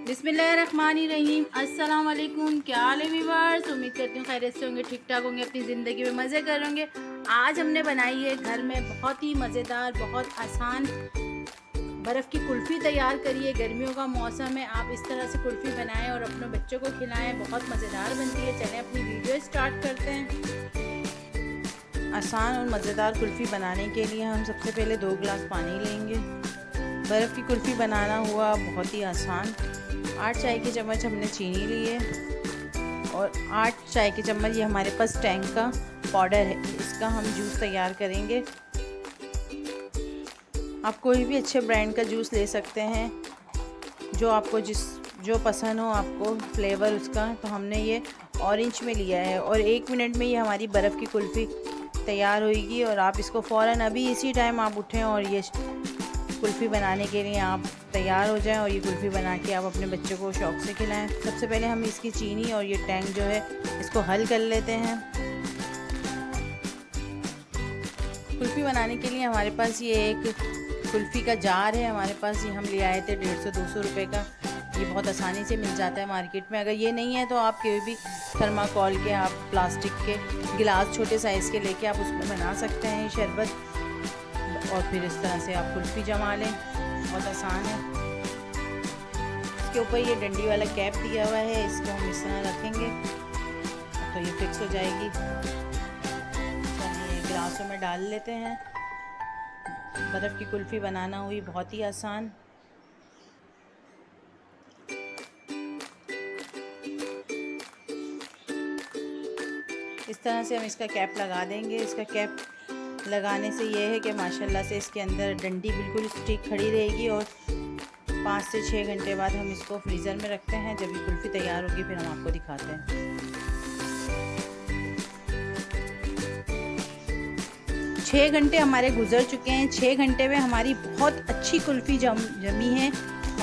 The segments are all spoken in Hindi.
बिस्मिल्लाहिर्रहमानिर्रहीम। अस्सलाम वालेकुम। क्या हाल है व्यूअर्स? उम्मीद करती हूँ खैरियत से होंगे, ठीक ठाक होंगे, अपनी ज़िंदगी में मज़े करेंगे। आज हमने बनाई है घर में बहुत ही मज़ेदार, बहुत आसान बर्फ़ की कुल्फ़ी तैयार करिए। गर्मियों का मौसम है, आप इस तरह से कुल्फ़ी बनाएं और अपने बच्चों को खिलाएं, बहुत मज़ेदार बनती है। चलें अपनी वीडियो स्टार्ट करते हैं। आसान और मज़ेदार कुल्फ़ी बनाने के लिए हम सबसे पहले 2 गिलास पानी लेंगे। बर्फ़ की कुल्फ़ी बनाना हुआ बहुत ही आसान। 8 चाय के चम्मच हमने चीनी ली है और 8 चाय के चम्मच ये हमारे पास टैंग का पाउडर है, इसका हम जूस तैयार करेंगे। आप कोई भी अच्छे ब्रांड का जूस ले सकते हैं, जो आपको जो पसंद हो आपको फ्लेवर उसका। तो हमने ये ऑरेंज में लिया है और 1 मिनट में ये हमारी बर्फ़ की कुल्फ़ी तैयार होगी। और आप इसको फ़ौरन अभी इसी टाइम आप उठें और ये कुल्फ़ी बनाने के लिए आप तैयार हो जाएं और ये कुल्फ़ी बना के आप अपने बच्चों को शौक़ से खिलाएं। सबसे पहले हम इसकी चीनी और ये टैंग जो है इसको हल कर लेते हैं। कुल्फ़ी बनाने के लिए हमारे पास ये एक कुल्फ़ी का जार है, हमारे पास ये हम ले आए थे 150-200 रुपये का। ये बहुत आसानी से मिल जाता है मार्केट में। अगर ये नहीं है तो आप कोई भी थर्माकोल के, आप प्लास्टिक के गिलास छोटे साइज़ के लेके आप उसमें बना सकते हैं शरबत। और फिर इस तरह से आप कुल्फ़ी जमा लें, बहुत आसान है। इसके ऊपर ये डंडी वाला कैप दिया हुआ है, इसको हम इस तरह रखेंगे तो ये फिक्स हो जाएगी। ये गिलासों में डाल लेते हैं। बर्फ़ की कुल्फ़ी बनाना हुई बहुत ही आसान। इस तरह से हम इसका कैप लगा देंगे। इसका कैप लगाने से ये है कि माशाल्लाह से इसके अंदर डंडी बिल्कुल स्टिक खड़ी रहेगी। और 5 से 6 घंटे बाद हम इसको फ्रीज़र में रखते हैं। जब ये कुल्फ़ी तैयार होगी फिर हम आपको दिखाते हैं। 6 घंटे हमारे गुजर चुके हैं। 6 घंटे में हमारी बहुत अच्छी कुल्फ़ी जमी है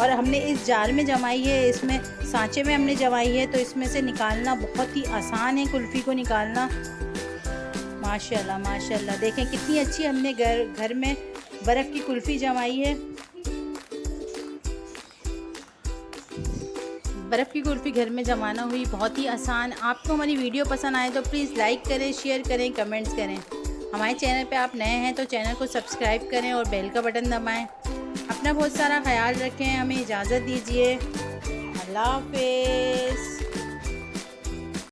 और हमने इस जार में जमाई है, इसमें सांचे में हमने जमाई है, तो इसमें से निकालना बहुत ही आसान है कुल्फ़ी को निकालना। माशाल्लाह माशाल्लाह, देखें कितनी अच्छी हमने घर में बर्फ़ की कुल्फ़ी जमाई है। बर्फ़ की कुल्फ़ी घर में जमाना हुई बहुत ही आसान। आपको हमारी वीडियो पसंद आए तो प्लीज़ लाइक करें, शेयर करें, कमेंट्स करें। हमारे चैनल पे आप नए हैं तो चैनल को सब्सक्राइब करें और बेल का बटन दबाएं। अपना बहुत सारा ख्याल रखें, हमें इजाज़त दीजिए। अल्लाह हाफ़िज़।